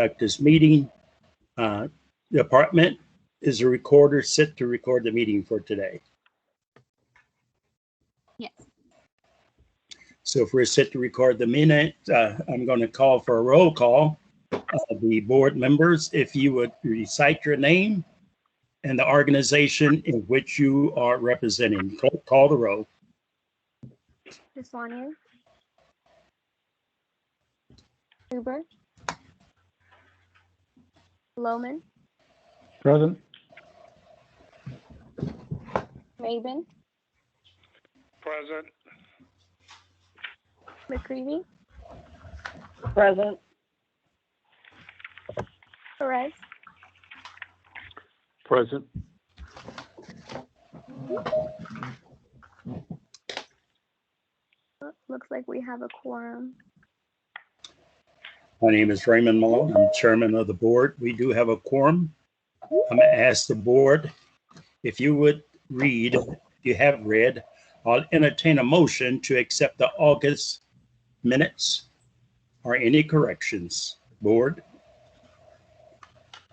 conduct this meeting. The department is a recorder set to record the meeting for today. Yes. So if we're set to record the minute, I'm going to call for a roll call. The board members, if you would recite your name and the organization in which you are representing. Call the roll. Deswanier. Huber. Lohman. Present. Maben. Present. McCreevy. Present. Perez. Present. Looks like we have a quorum. My name is Raymond Malone. I'm chairman of the board. We do have a quorum. I'm going to ask the board if you would read, if you have read, I'll entertain a motion to accept the August minutes or any corrections. Board.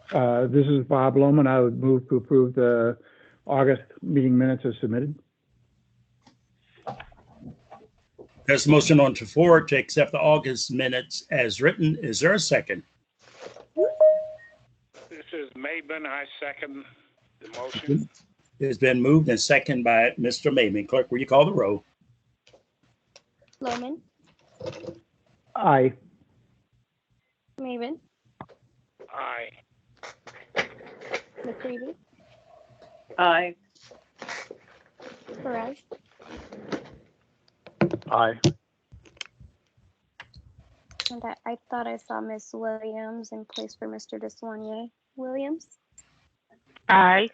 This is Bob Lohman. I would move to approve the August meeting minutes as submitted. There's a motion on the floor to accept the August minutes as written. Is there a second? This is Maben. I second the motion. It's been moved and seconded by Mr. Maben. Clerk, will you call the roll? Lohman. Aye. Maben. Aye. McCreevy. Aye. Perez. Aye. And I thought I saw Miss Williams in place for Mr. Deswanier. Williams. Aye.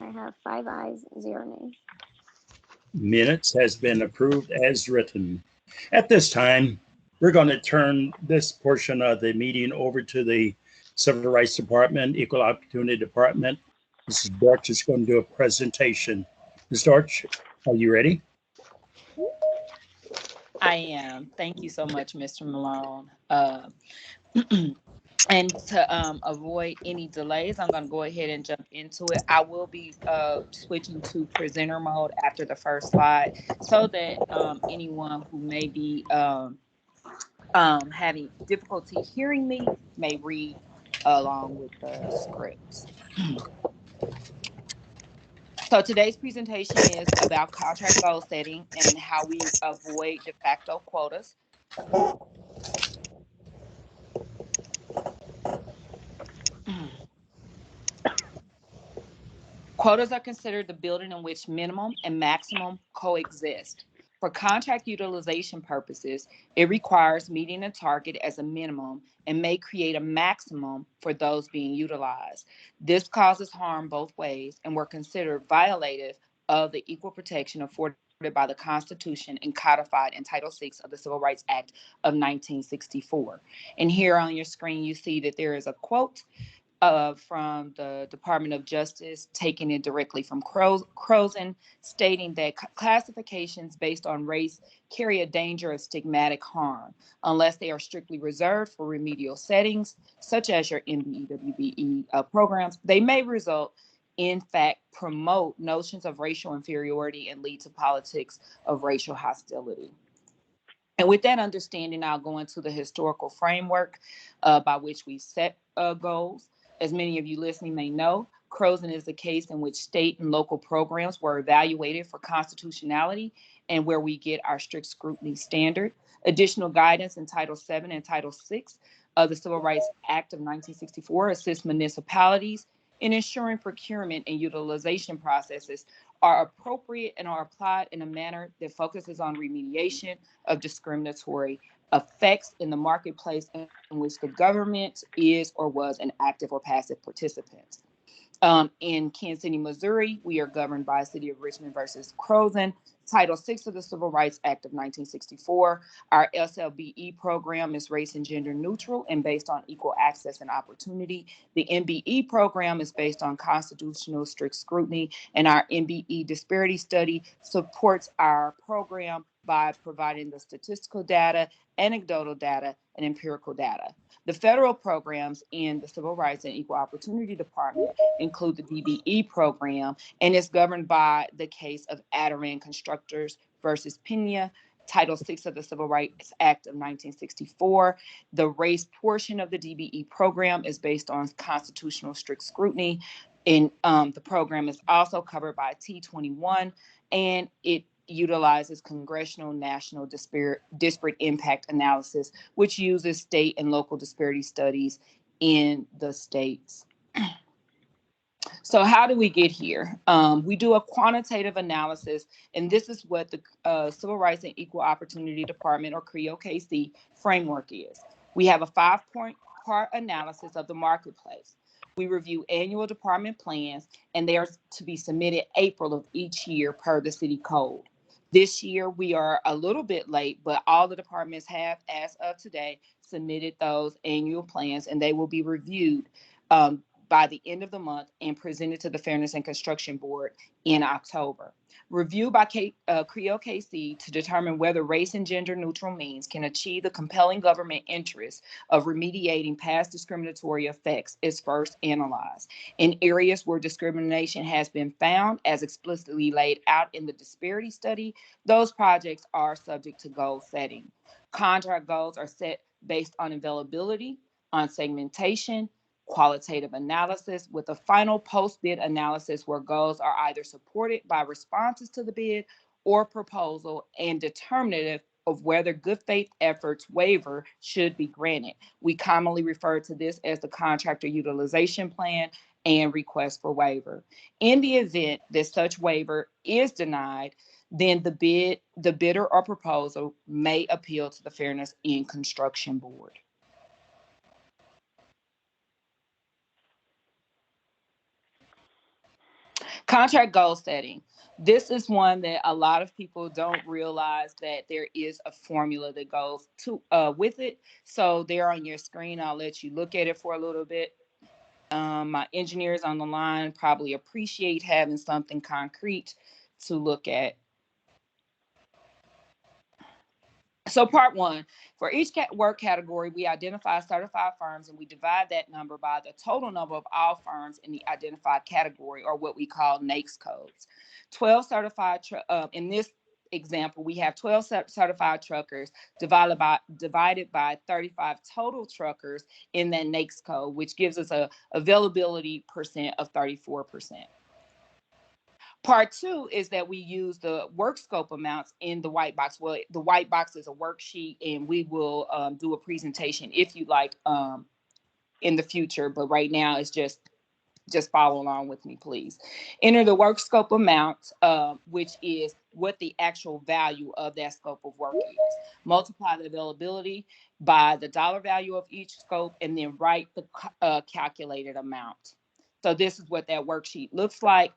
I have 5 ayes, 0 nays. Minutes has been approved as written. At this time, we're going to turn this portion of the meeting over to the Civil Rights Department, Equal Opportunity Department. Mrs. Dorch is going to do a presentation. Ms. Dorch, are you ready? I am. Thank you so much, Mr. Malone. And to avoid any delays, I'm going to go ahead and jump into it. I will be switching to presenter mode after the first slide so that anyone who may be having difficulty hearing me may read along with the script. So today's presentation is about contract goal setting and how we avoid de facto quotas. Quotas are considered the building in which minimum and maximum coexist. For contract utilization purposes, it requires meeting a target as a minimum and may create a maximum for those being utilized. This causes harm both ways and were considered violative of the equal protection afforded by the Constitution and codified in Title VI of the Civil Rights Act of 1964. And here on your screen, you see that there is a quote from the Department of Justice, taking it directly from Crozen, stating that classifications based on race carry a danger of stigmatic harm unless they are strictly reserved for remedial settings, such as your MBE programs. They may result, in fact, promote notions of racial inferiority and lead to politics of racial hostility. And with that understanding, I'll go into the historical framework by which we set goals. As many of you listening may know, Crozen is the case in which state and local programs were evaluated for constitutionality and where we get our strict scrutiny standard. Additional guidance in Title VII and Title VI of the Civil Rights Act of 1964 assists municipalities in ensuring procurement and utilization processes are appropriate and are applied in a manner that focuses on remediation of discriminatory effects in the marketplace in which the government is or was an active or passive participant. In Kansas City, Missouri, we are governed by City of Richmond versus Crozen, Title VI of the Civil Rights Act of 1964. Our SLBE program is race and gender neutral and based on equal access and opportunity. The MBE program is based on constitutional strict scrutiny, and our MBE disparity study supports our program by providing the statistical data, anecdotal data, and empirical data. The federal programs in the Civil Rights and Equal Opportunity Department include the DBE program, and is governed by the case of Adirondack Constructors versus Pena, Title VI of the Civil Rights Act of 1964. The race portion of the DBE program is based on constitutional strict scrutiny. And the program is also covered by T21, and it utilizes congressional national disparate impact analysis, which uses state and local disparity studies in the states. So how do we get here? We do a quantitative analysis, and this is what the Civil Rights and Equal Opportunity Department, or CREO-KC, framework is. We have a 5-part analysis of the marketplace. We review annual department plans, and they are to be submitted April of each year per the city code. This year, we are a little bit late, but all the departments have, as of today, submitted those annual plans, and they will be reviewed by the end of the month and presented to the Fairness and Construction Board in October. Review by CREO-KC to determine whether race and gender neutral means can achieve the compelling government interest of remediating past discriminatory effects is first analyzed. In areas where discrimination has been found, as explicitly laid out in the disparity study, those projects are subject to goal setting. Contract goals are set based on availability, on segmentation, qualitative analysis, with a final post-bid analysis where goals are either supported by responses to the bid or proposal and determinative of whether good faith efforts waiver should be granted. We commonly refer to this as the contractor utilization plan and request for waiver. In the event that such waiver is denied, then the bidder or proposal may appeal to the Fairness in Construction Board. Contract goal setting. This is one that a lot of people don't realize that there is a formula that goes to with it. So there on your screen, I'll let you look at it for a little bit. My engineers on the line probably appreciate having something concrete to look at. So part one, for each work category, we identify certified firms and we divide that number by the total number of all firms in the identified category, or what we call NAICS codes. 12 certified, in this example, we have 12 certified truckers divided by 35 total truckers in that NAICS code, which gives us a availability percent of 34%. Part two is that we use the work scope amounts in the white box. Well, the white box is a worksheet, and we will do a presentation if you like in the future. But right now, it's just follow along with me, please. Enter the work scope amount, which is what the actual value of that scope of work is. Multiply the availability by the dollar value of each scope, and then write the calculated amount. So this is what that worksheet looks like.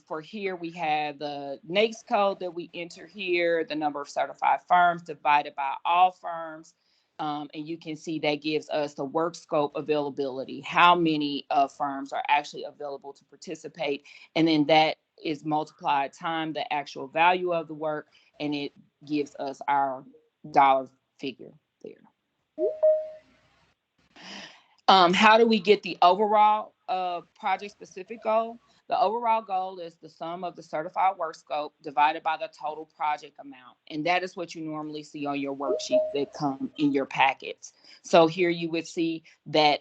For here, we have the NAICS code that we enter here, the number of certified firms divided by all firms. And you can see that gives us the work scope availability, how many firms are actually available to participate. And then that is multiplied times the actual value of the work, and it gives us our dollar figure there. How do we get the overall project specific goal? The overall goal is the sum of the certified work scope divided by the total project amount. And that is what you normally see on your worksheets that come in your packets. So here you would see that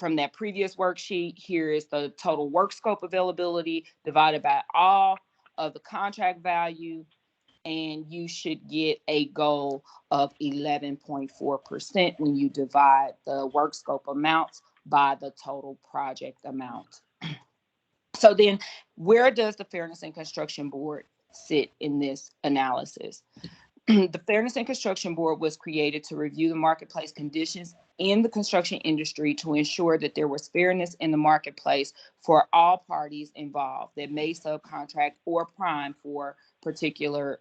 from that previous worksheet, here is the total work scope availability divided by all of the contract value. And you should get a goal of 11.4% when you divide the work scope amounts by the total project amount. So then, where does the Fairness and Construction Board sit in this analysis? The Fairness and Construction Board was created to review the marketplace conditions in the construction industry to ensure that there was fairness in the marketplace for all parties involved that may subcontract or prime for particular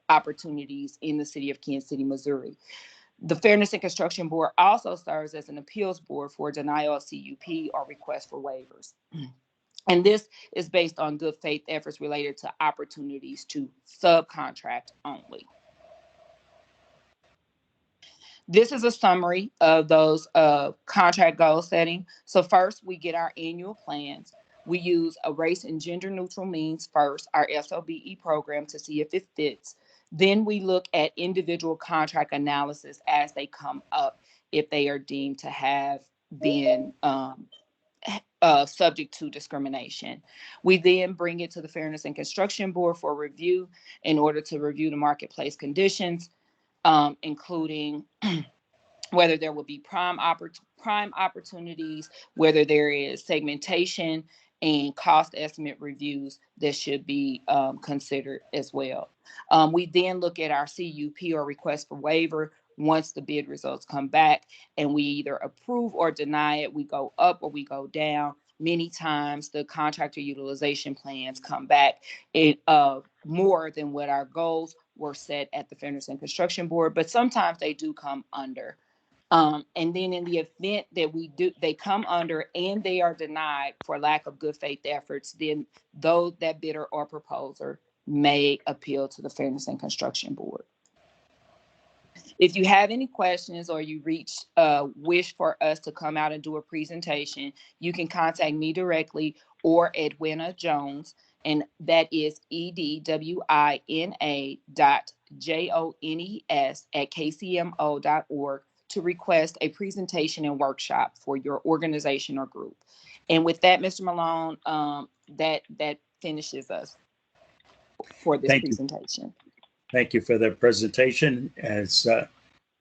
opportunities in the city of Kansas City, Missouri. The Fairness and Construction Board also serves as an appeals board for denial of CUP or request for waivers. And this is based on good faith efforts related to opportunities to subcontract only. This is a summary of those contract goal setting. So first, we get our annual plans. We use a race and gender neutral means first, our SOBE program, to see if it fits. Then we look at individual contract analysis as they come up, if they are deemed to have been subject to discrimination. We then bring it to the Fairness and Construction Board for review in order to review the marketplace conditions, including whether there will be prime opportunities, whether there is segmentation and cost estimate reviews that should be considered as well. We then look at our CUP or request for waiver. Once the bid results come back and we either approve or deny it, we go up or we go down. Many times the contractor utilization plans come back more than what our goals were set at the Fairness and Construction Board, but sometimes they do come under. And then in the event that they come under and they are denied for lack of good faith efforts, then though that bidder or proposer may appeal to the Fairness and Construction Board. If you have any questions or you wish for us to come out and do a presentation, you can contact me directly or Edwina Jones, and that is edwina.jones@kcmo.org to request a presentation and workshop for your organization or group. And with that, Mr. Malone, that finishes us for this presentation. Thank you for the presentation. As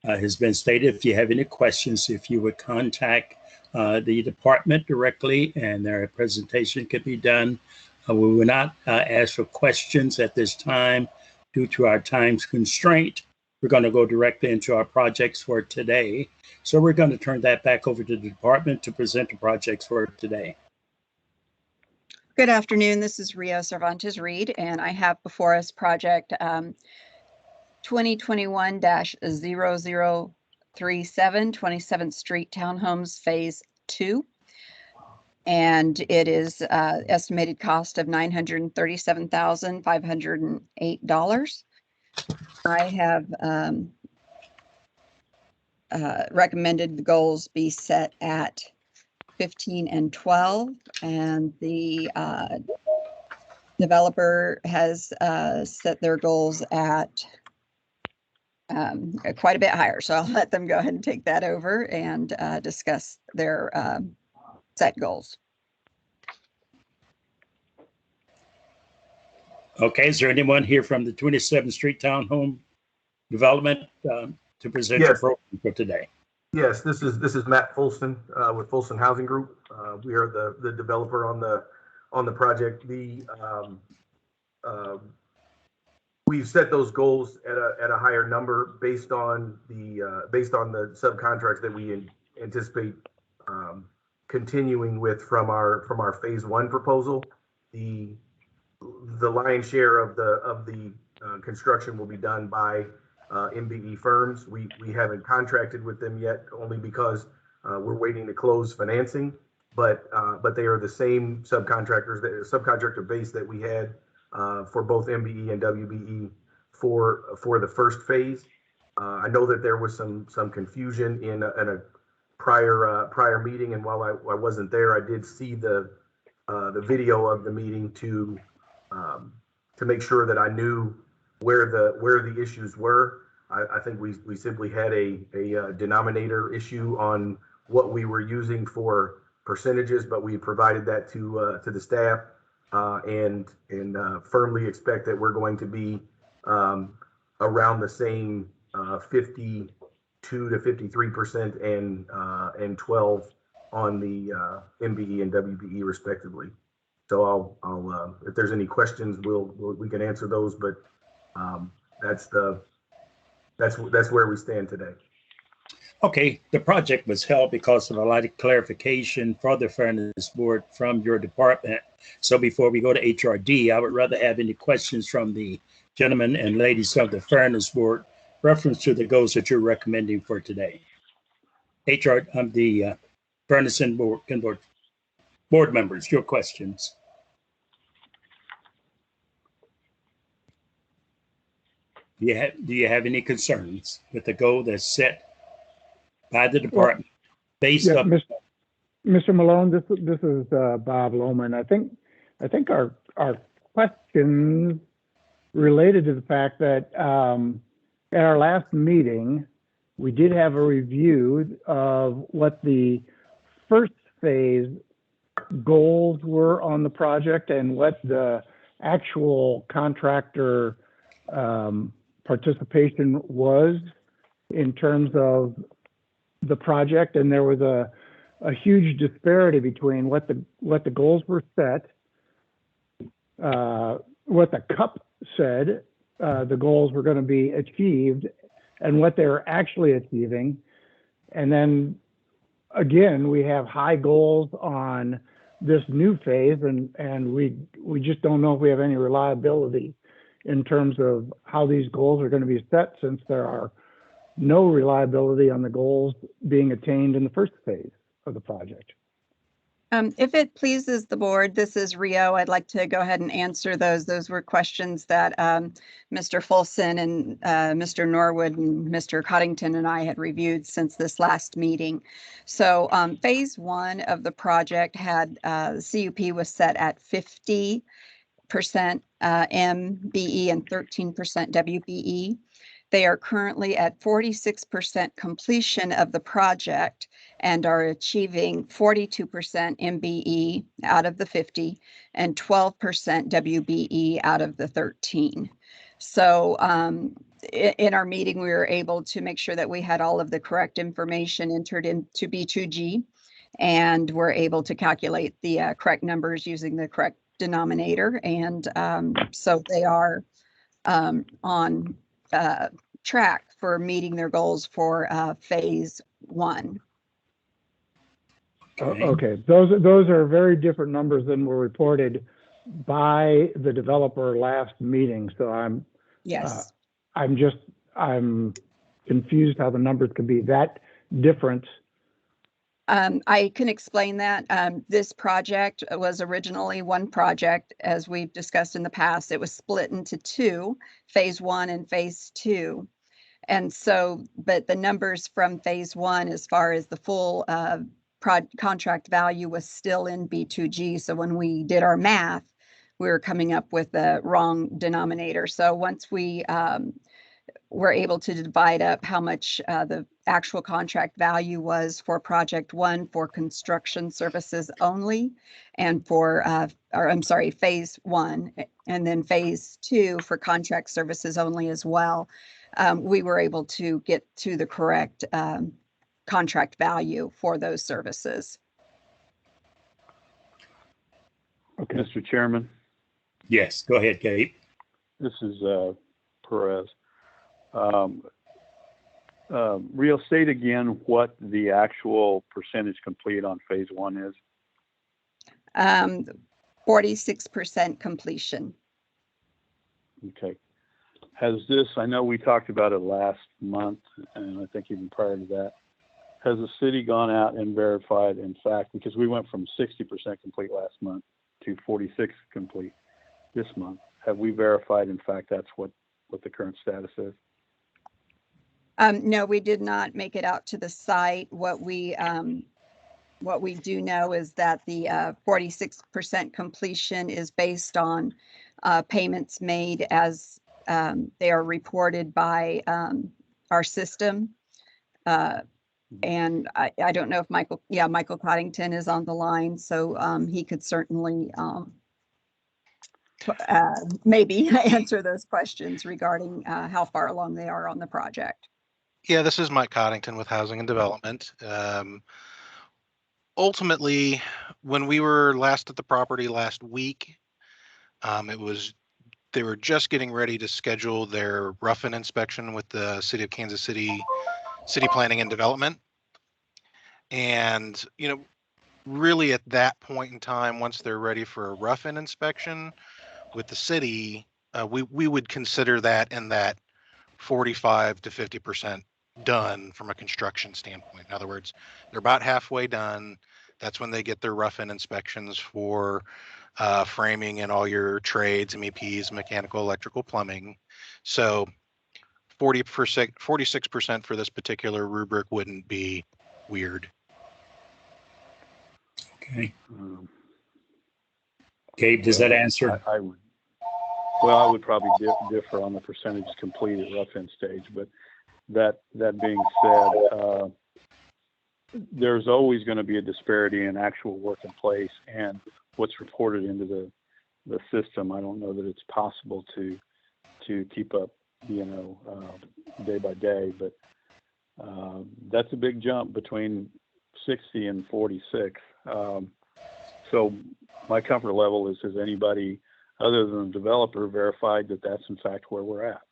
has been stated, if you have any questions, if you would contact the department directly and their presentation could be done. We will not ask for questions at this time due to our time constraint. We're going to go directly into our projects for today. So we're going to turn that back over to the department to present the projects for today. Good afternoon. This is Rio Cervantes Reed, and I have before us project 2021-0037, 27th Street Townhomes Phase 2. And it is estimated cost of $937,508. I have recommended the goals be set at 15 and 12, and the developer has set their goals at quite a bit higher. So I'll let them go ahead and take that over and discuss their set goals. Okay, is there anyone here from the 27th Street Townhome Development to present your program for today? Yes, this is Matt Fulson with Fulson Housing Group. We are the developer on the project. We've set those goals at a higher number based on the subcontracts that we anticipate continuing with from our phase 1 proposal. The lion's share of the construction will be done by MBE firms. We haven't contracted with them yet, only because we're waiting to close financing. But they are the same subcontractors, the subcontractor base that we had for both MBE and WBE for the first phase. I know that there was some confusion in a prior meeting, and while I wasn't there, I did see the video of the meeting to make sure that I knew where the issues were. I think we simply had a denominator issue on what we were using for percentages, but we provided that to the staff and firmly expect that we're going to be around the same 52 to 53% and 12 on the MBE and WBE respectively. So I'll if there's any questions, we can answer those, but that's where we stand today. Okay, the project was held because of a lot of clarification for the Fairness Board from your department. So before we go to HRD, I would rather have any questions from the gentlemen and ladies of the Fairness Board reference to the goals that you're recommending for today. The Fairness Board. Board members, your questions. Do you have any concerns with the goal that's set by the department based Yeah, up? Mr. Malone, this is Bob Lohman. I think our questions related to the fact that at our last meeting, we did have a review of what the first phase goals were on the project and what the actual contractor participation was in terms of the project. And there was a huge disparity between what the goals were set, what the CUP said the goals were going to be achieved, and what they were actually achieving. And then again, we have high goals on this new phase, and we just don't know if we have any reliability in terms of how these goals are going to be set, since there are no reliability on the goals being attained in the first phase of the project. If it pleases the board, this is Rio. I'd like to go ahead and answer those. Those were questions that Mr. Folson and Mr. Norwood and Mr. Coddington and I had reviewed since this last meeting. So phase one of the project had the CUP was set at 50% MBE and 13% WBE. They are currently at 46% completion of the project and are achieving 42% MBE out of the 50 and 12% WBE out of the 13. So in our meeting, we were able to make sure that we had all of the correct information entered into B2G, and we're able to calculate the correct numbers using the correct denominator. And so they are on track for meeting their goals for phase one. Okay, those are very different numbers than were reported by the developer last meeting. So I'm confused how the numbers could be that different. I can explain that. This project was originally one project, as we've discussed in the past. It was split into two, phase one and phase two. And so, but the numbers from phase one, as far as the full contract value, was still in B2G. So when we did our math, we were coming up with the wrong denominator. So once we were able to divide up how much the actual contract value was for project one for construction services only, and for, phase one, and then phase two for contract services only as well, we were able to get to the correct contract value for those services. Okay. Mr. Chairman, Yes, go ahead, Kate. this is Perez. Restate again what the actual percentage complete on phase one is. 46% completion. Okay. Has this, I know we talked about it last month, and I think even prior to that, has the city gone out and verified, in fact, because we went from 60% complete last month to 46 complete this month, have we verified, in fact, that's what the current status is? No, we did not make it out to the site. What we do know is that the 46% completion is based on payments made as they are reported by our system. And I don't know if Michael Coddington is on the line, so he could certainly maybe answer those questions regarding how far along they are on the project. Yeah, this is Mike Coddington with Housing and Development. Ultimately, when we were last at the property last week, they were just getting ready to schedule their rough-in inspection with the City of Kansas City Planning and Development. And, really at that point in time, once they're ready for a rough-in inspection with the city, we would consider that in that 45 to 50% done from a construction standpoint. In other words, they're about halfway done. That's when they get their rough-in inspections for framing and all your trades, MEPs, mechanical, electrical, plumbing. So 40%, 46% for this particular rubric wouldn't be weird. Okay. Um, Gabe, does that answer? I would probably differ on the percentage complete at rough-in stage, but that being said, there's always going to be a disparity in actual work in place and what's reported into the system. I don't know that it's possible to keep up, day by day, but that's a big jump between 60 and 46. So my comfort level is, has anybody other than the developer verified that that's in fact where we're at?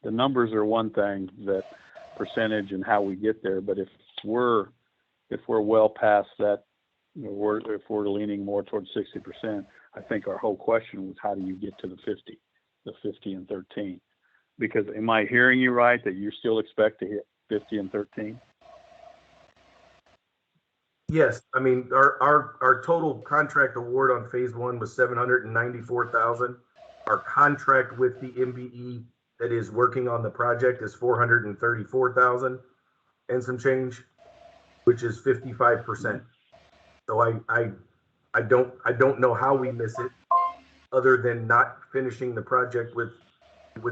The numbers are one thing, that percentage and how we get there, but if we're well past that, if we're leaning more towards 60%, I think our whole question was, how do you get to the 50 and 13? Because am I hearing you right that you still expect to hit 50 and 13? Yes, I mean, our total contract award on phase one was $794,000. Our contract with the MBE that is working on the project is $434,000 and some change, which is 55%. So I don't know how we miss it, other than not finishing the project with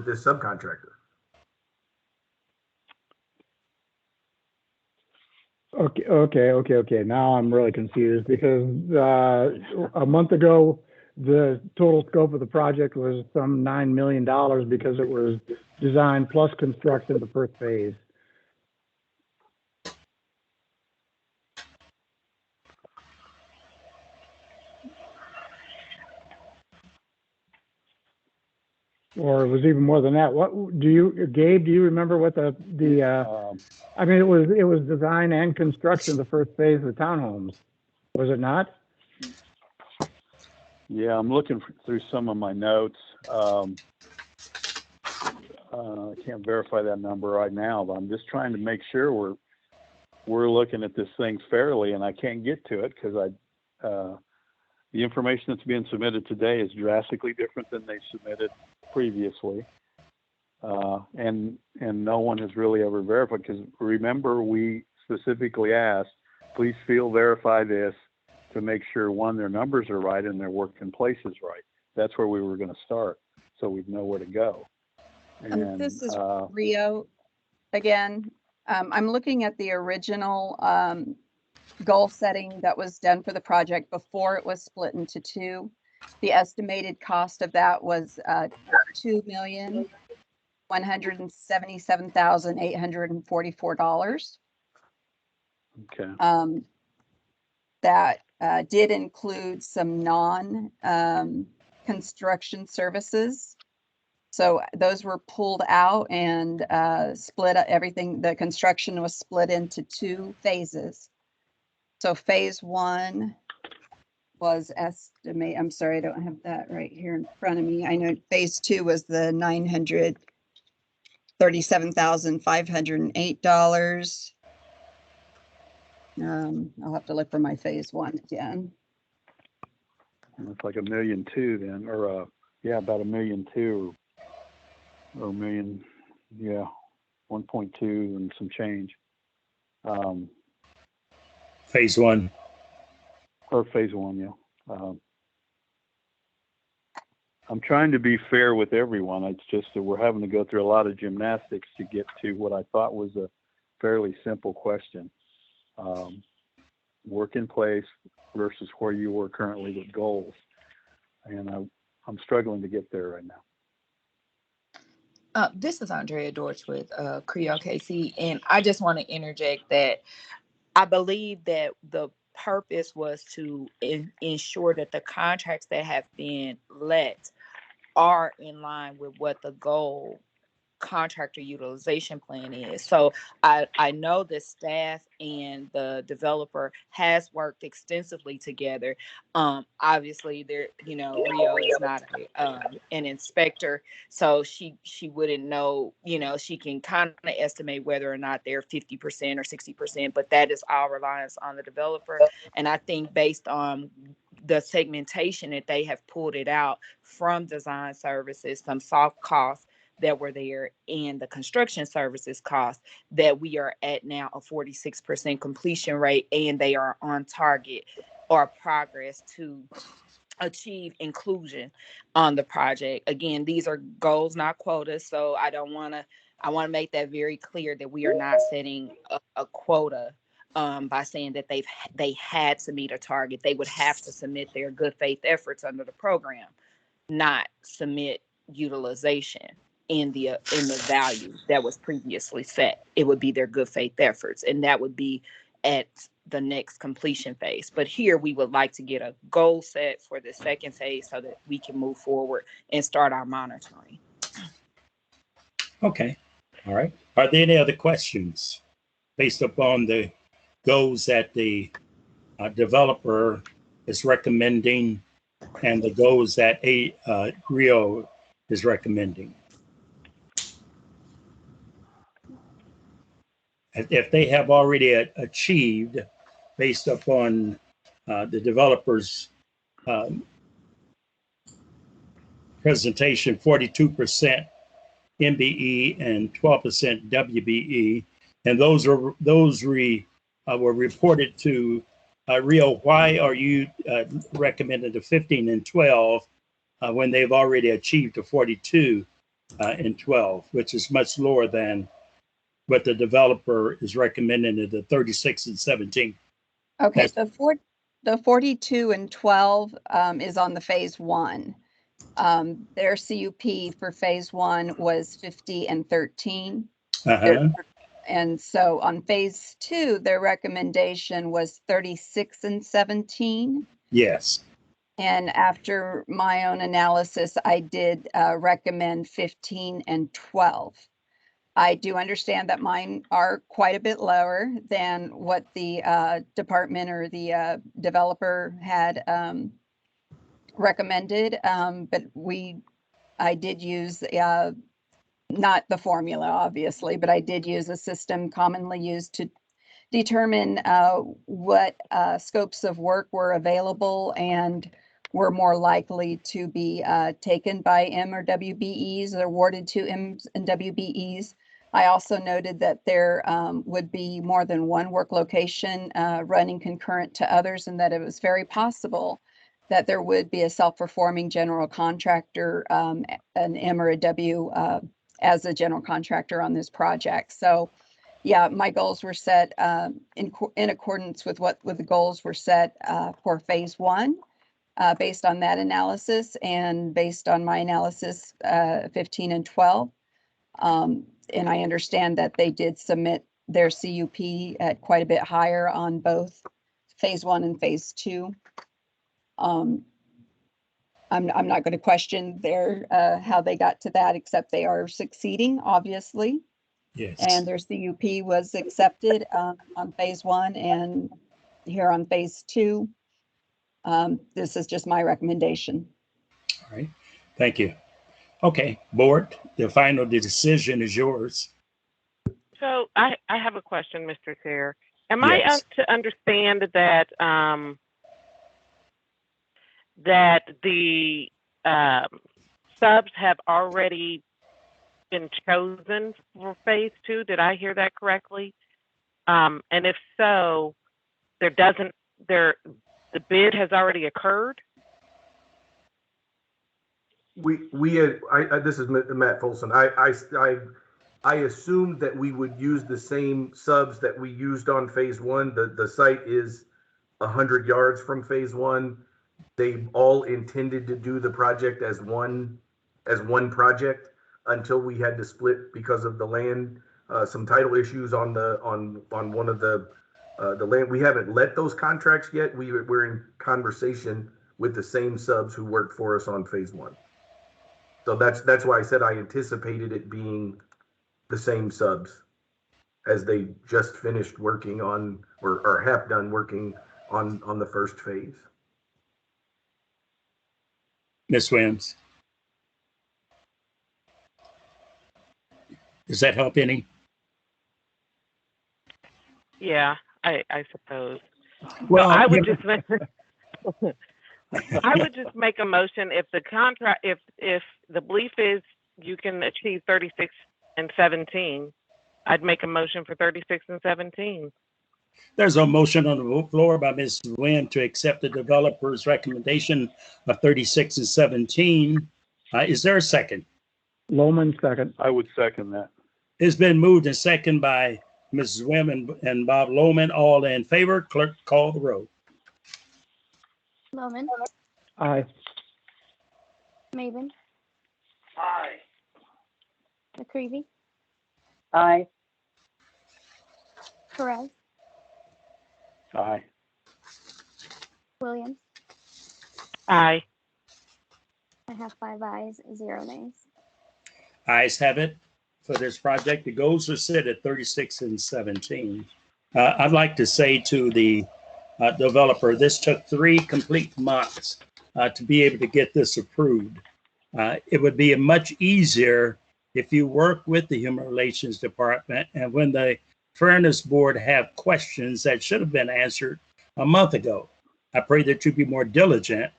this subcontractor. Okay. Now I'm really confused because a month ago, the total scope of the project was some $9 million because it was design plus construction, the first phase. Or it was even more than that. What do you, Gabe? Do you remember what I mean, it was design and construction, the first phase of the townhomes, was it not? Yeah, I'm looking through some of my notes. I can't verify that number right now, but I'm just trying to make sure we're looking at this thing fairly, and I can't get to it because the information that's being submitted today is drastically different than they submitted previously, and no one has really ever verified, because remember, we specifically asked, please verify this to make sure, one, their numbers are right and their work in place is right. That's where we were going to start, so we'd know where to go. And this is Rio again. I'm looking at the original goal setting that was done for the project before it was split into two. The estimated cost of that was $2,177,844. Okay. That did include some non-construction services. So those were pulled out and split up. Everything, the construction was split into two phases. So phase one was I'm sorry, I don't have that right here in front of me. I know phase two was the $937,508. I'll have to look for my phase one again. It's like $1.2 million then, or about $1.2 million, or $1 million, 1.2 and some change. Phase one. Or phase one, yeah. I'm trying to be fair with everyone. It's just that we're having to go through a lot of gymnastics to get to what I thought was a fairly simple question. Work in place versus where you were currently with goals. And I'm struggling to get there right now. This is Andrea Dorch with Creole KC, and I just want to interject that I believe that the purpose was to ensure that the contracts that have been let are in line with what the goal contractor utilization plan is. So I know the staff and the developer has worked extensively together. Obviously there, Rio is not an inspector, so she wouldn't know, she can kind of estimate whether or not they're 50% or 60%, but that is all reliance on the developer. And I think based on the segmentation that they have pulled it out from design services, some soft costs that were there, and the construction services costs, that we are at now a 46% completion rate, and they are on target or progress to achieve inclusion on the project. Again, these are goals, not quotas. So I want to make that very clear that we are not setting a quota by saying that they had to meet a target. They would have to submit their good faith efforts under the program, not submit utilization in the value that was previously set. It would be their good faith efforts, and that would be at the next completion phase. But here we would like to get a goal set for the second phase so that we can move forward and start our monitoring. Okay. All right. Are there any other questions based upon the goals that the developer is recommending and the goals that Rio is recommending? If they have already achieved, based upon the developer's presentation, 42% MBE and 12% WBE, and those were reported to Rio. Why are you recommending the 15 and 12 when they've already achieved the 42 and 12, which is much lower than what the developer is recommending at the 36 and 17? Okay, the 42 and 12 is on the phase one. Their CUP for phase one was 50 and 13. And so on phase two, their recommendation was 36 and 17. Yes. And after my own analysis, I did recommend 15 and 12. I do understand that mine are quite a bit lower than what the department or the developer had recommended, but I did use not the formula, obviously, but I did use a system commonly used to determine what scopes of work were available and were more likely to be taken by M or WBEs or awarded to Ms and WBEs. I also noted that there would be more than one work location running concurrent to others, and that it was very possible that there would be a self-performing general contractor, an M or a W as a general contractor on this project. So yeah, my goals were set in accordance with what the goals were set for phase one based on that analysis and based on my analysis 15 and 12. And I understand that they did submit their CUP at quite a bit higher on both phase one and phase two. I'm not going to question their how they got to that, except they are succeeding, obviously. Yes. And their CUP was accepted on phase one, and here on phase two. This is just my recommendation. All right. Thank you. Okay, board, the final decision is yours. So I have a question, Mr. Chair. Am Yes. I to understand that that the subs have already been chosen for phase two? Did I hear that correctly? And if so, the bid has already occurred? This is Matt Folsom. I assumed that we would use the same subs that we used on phase one. The site is 100 yards from phase one. They all intended to do the project as one project until we had to split because of the land, some title issues on one of the land. We haven't let those contracts yet. We're in conversation with the same subs who worked for us on phase one. So that's why I said I anticipated it being the same subs as they just finished working on or have done working on the first phase. Ms. Williams. Does that help any? Yeah, I suppose. Well, I would you- just make, I would just make a motion if the contract, if the belief is you can achieve 36 and 17, I'd make a motion for 36 and 17. There's a motion on the floor by Ms. Nguyen to accept the developer's recommendation of 36 and 17. Is there a second? Lohman, second. I would second that. It's been moved and second by Mrs. Wim and Bob Lohman. All in favor, clerk call the roll. Loman, Aye. Maven, Aye. McCreevy, Aye. Perez, Aye. Williams. Aye. I have 5 ayes, 0 nays. Ayes have it for this project. The goals are set at 36 and 17. I'd like to say to the developer, this took 3 complete months to be able to get this approved. It would be much easier if you work with the Human Relations Department, and when the Fairness Board have questions that should have been answered a month ago. I pray that you be more diligent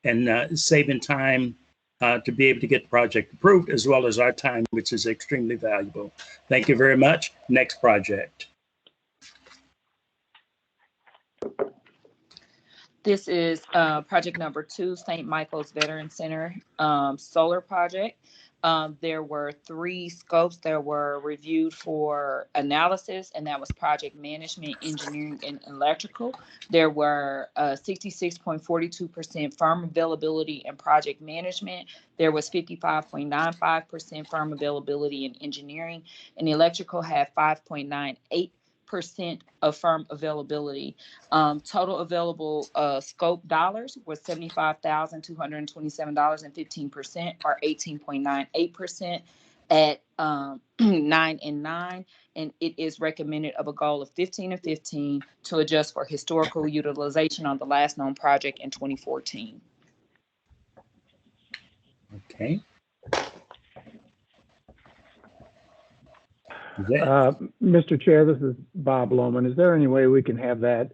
and saving time to be able to get the project approved, as well as our time, which is extremely valuable. Thank you very much. Next project. This is project number 2, St. Michael's Veteran Center solar project. There were 3 scopes that were reviewed for analysis, and that was project management, engineering, and electrical. There were 66.42% firm availability in project management. There was 55.95% firm availability in engineering, and electrical had 5.98% of firm availability. Total available scope dollars was $75,227.15, or 18.98% at 9 and 9. And it is recommended of a goal of 15 and 15 to adjust for historical utilization on the last known project in 2014. Okay. Mr. Chair, this is Bob Lohman. Is there any way we can have that,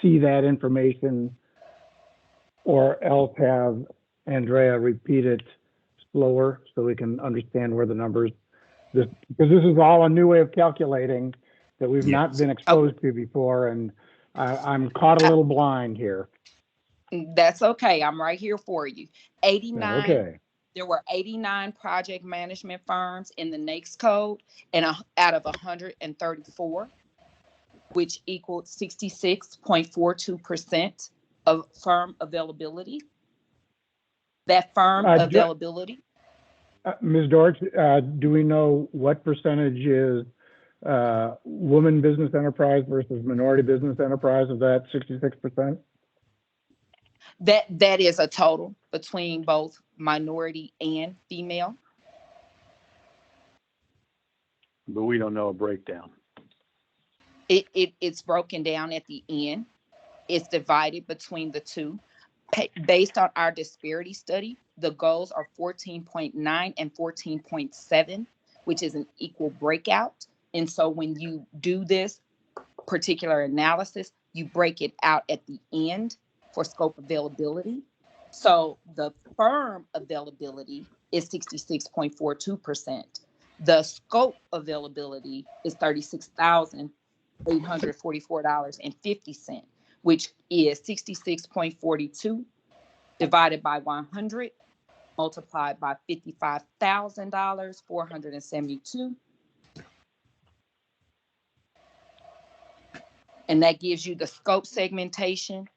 see that information, or else have Andrea repeat it slower so we can understand where the numbers, because this is all a new way of calculating that we've not been exposed to before, and I'm caught a little blind here. That's okay. I'm right here for you. 89. Okay. There were 89 project management firms in the NAICS code, and out of 134, which equaled 66.42% of firm availability. That firm availability. Ms. Dortch, do we know what percentage is woman business enterprise versus minority business enterprise of that 66%? That is a total between both minority and female. But we don't know a breakdown. It's broken down at the end. It's divided between the two. Based on our disparity study, the goals are 14.9 and 14.7, which is an equal breakout. And so when you do this particular analysis, you break it out at the end for scope availability. So the firm availability is 66.42%. The scope availability is $36,844.50, which is 66.42 divided by 100 multiplied by $55,472. And that gives you the scope segmentation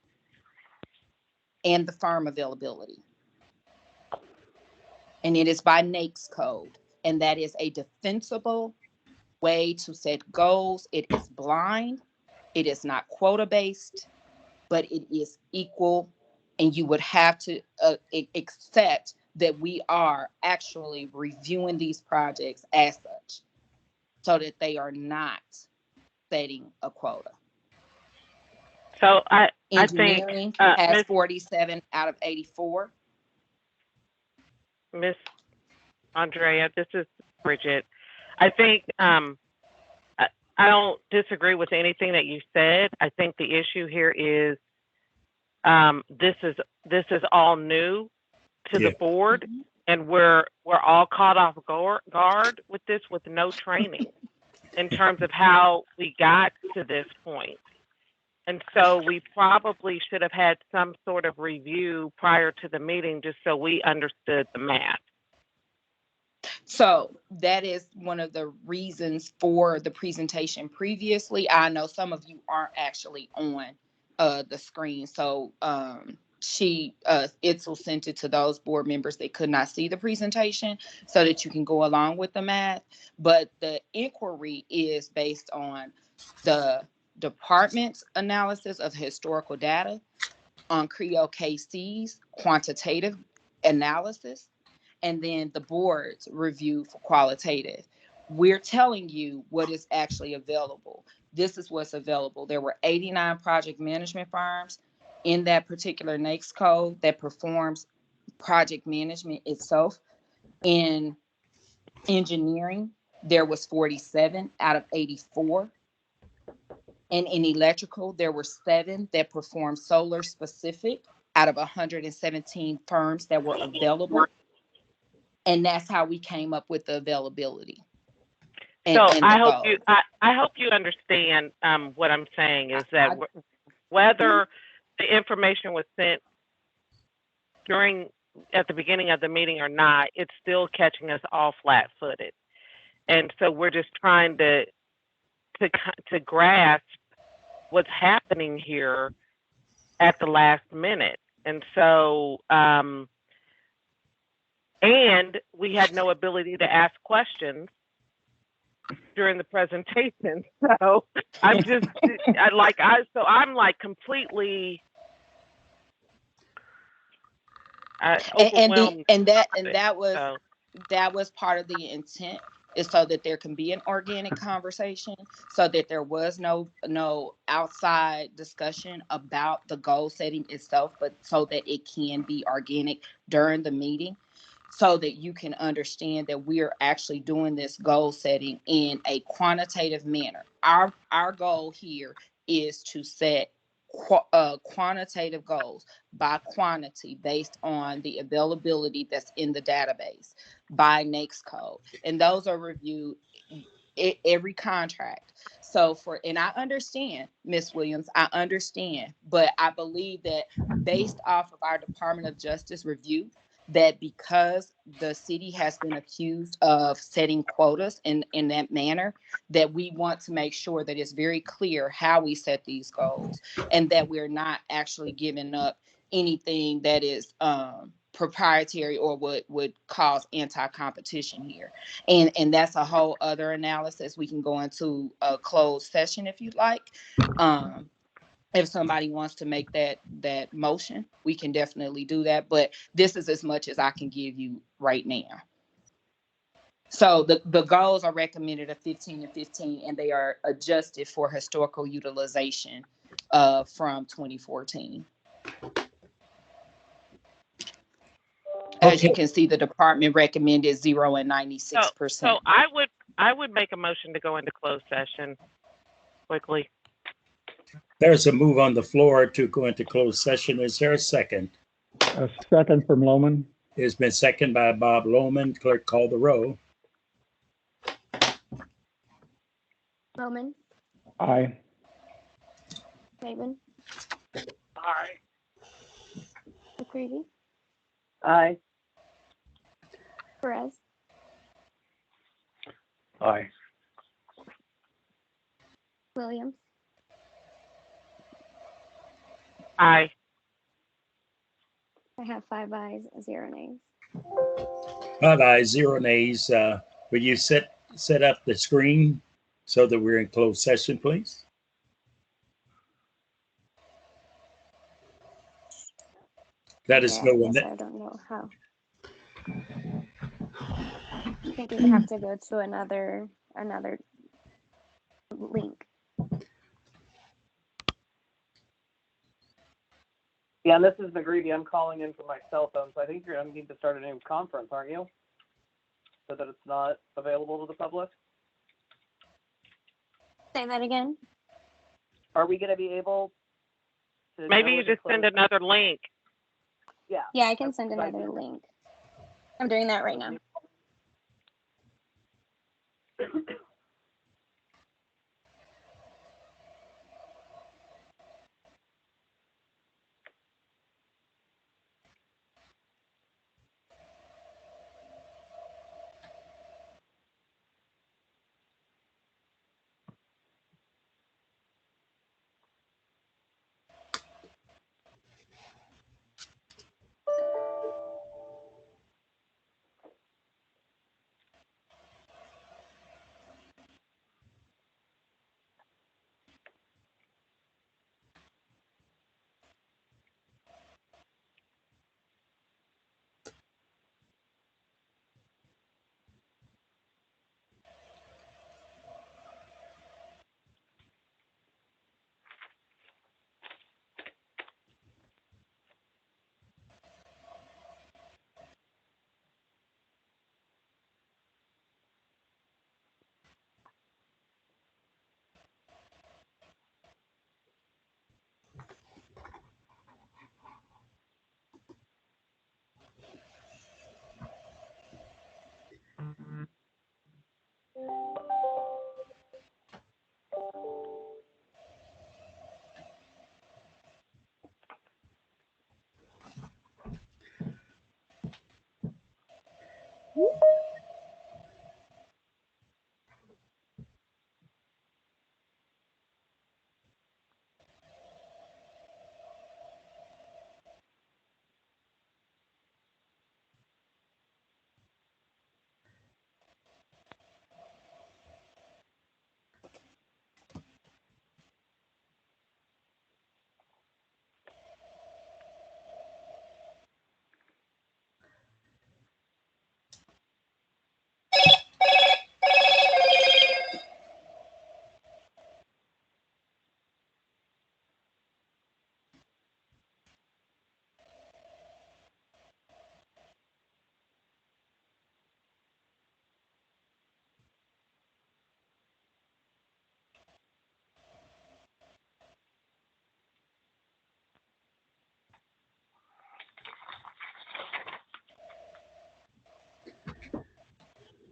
and the firm availability. And it is by NAICS code. And that is a defensible way to set goals. It is blind. It is not quota-based, but it is equal. And you would have to accept that we are actually reviewing these projects as such, so that they are not setting a quota. So I think, Engineering has Miss 47 out of 84. Miss Andrea, this is Bridget. I think I don't disagree with anything that you said. I think the issue here is this is all new to Yeah. the board, and we're all caught off guard with this, with no training in terms of how we got to this point. And so we probably should have had some sort of review prior to the meeting, just so we understood the math. So that is one of the reasons for the presentation previously. I know some of you aren't actually on the screen. So Itzel sent it to those board members that could not see the presentation so that you can go along with the math. But the inquiry is based on the department's analysis of historical data, on Creo KC's quantitative analysis, and then the board's review for qualitative. We're telling you what is actually available. This is what's available. There were 89 project management firms in that particular NAICS code that performs project management itself. In engineering, there was 47 out of 84. And in electrical, there were 7 that performed solar specific out of 117 firms that were available. And that's how we came up with the availability. So I hope you understand what I'm saying is that whether the information was sent at the beginning of the meeting or not, it's still catching us all flat-footed. And so we're just trying to grasp what's happening here at the last minute. And so, and we had no ability to ask questions during the presentation. So I'm completely overwhelmed. That was part of the intent, is so that there can be an organic conversation, so that there was no outside discussion about the goal setting itself, but so that it can be organic during the meeting, so that you can understand that we are actually doing this goal setting in a quantitative manner. Our goal here is to set quantitative goals by quantity based on the availability that's in the database by NAICS code. And those are reviewed every contract. So and I understand, Ms. Williams, I understand, but I believe that based off of our Department of Justice review, that because the city has been accused of setting quotas in that manner, that we want to make sure that it's very clear how we set these goals, and that we're not actually giving up anything that is proprietary or would cause anti-competition here. And that's a whole other analysis. We can go into a closed session if you'd like. If somebody wants to make that motion, we can definitely do that. But this is as much as I can give you right now. So the goals are recommended of 15 and 15, and they are adjusted for historical utilization from 2014. As you can see, the department recommended 0 and 96%. So I would make a motion to go into closed session quickly. There's a move on the floor to go into closed session. Is there a second? A second from Lohman. It's been seconded by Bob Lohman. Clerk, call the roll. Bowman, Aye. Saban, Aye. McCready, Aye. Perez, Aye. Williams, Aye. I have 5 ayes, 0 nays. 5 ayes, 0 nays. Will you set up the screen so that we're in closed session, please? That is Yeah, no I one. guess I don't know how. I think you'd have to go to another link. Yeah, and this is McGreevy. I'm calling in from my cell phone, so I think you're going to need to start a new conference, aren't you? So that it's not available to the public? Say that again. Are we going to be able to... Maybe you just send another link. Yeah. Yeah, I can send another link. I'm doing that right now.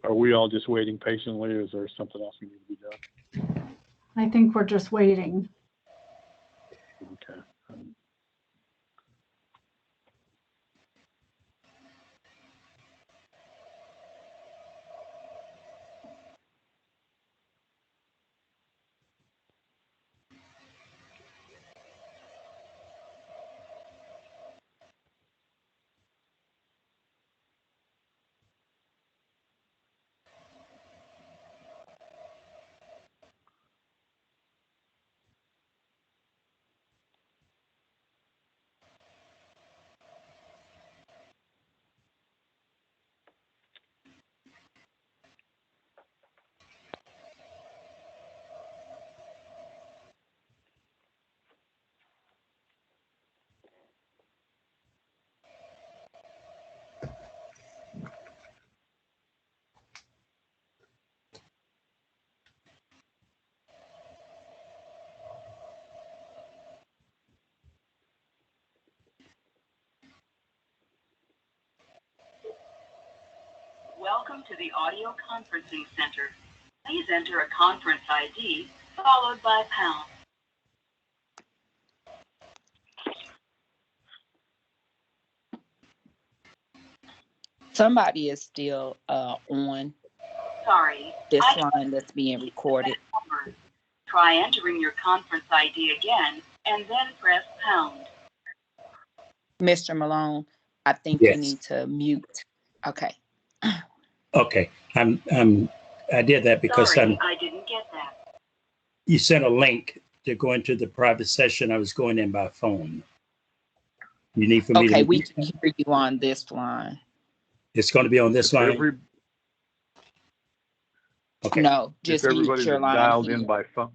Are we all just waiting patiently, or is there something else we need to be done? I think we're just waiting. Okay. Welcome to the audio conferencing center. Please enter a conference ID followed by pound. Somebody is still on Sorry. this line that's being recorded. Try entering your conference ID again and then press pound. Mr. Malone, I think Yes. you need to mute. Okay. Okay, I did that because Sorry, I didn't get that. you sent a link to go into the private session. I was going in by phone. You need for me Okay, to... we can hear you on this line. It's going to be on this line. Okay. No, If just mute everybody's your line dialed in here. by phone.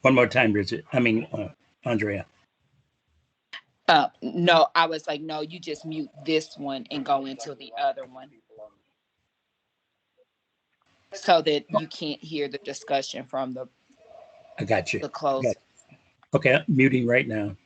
One more time, Bridget. Andrea. No, I was like, no, you just mute this one and go into the other one so that you can't hear the discussion from I got you. the closed. Okay, muting right now.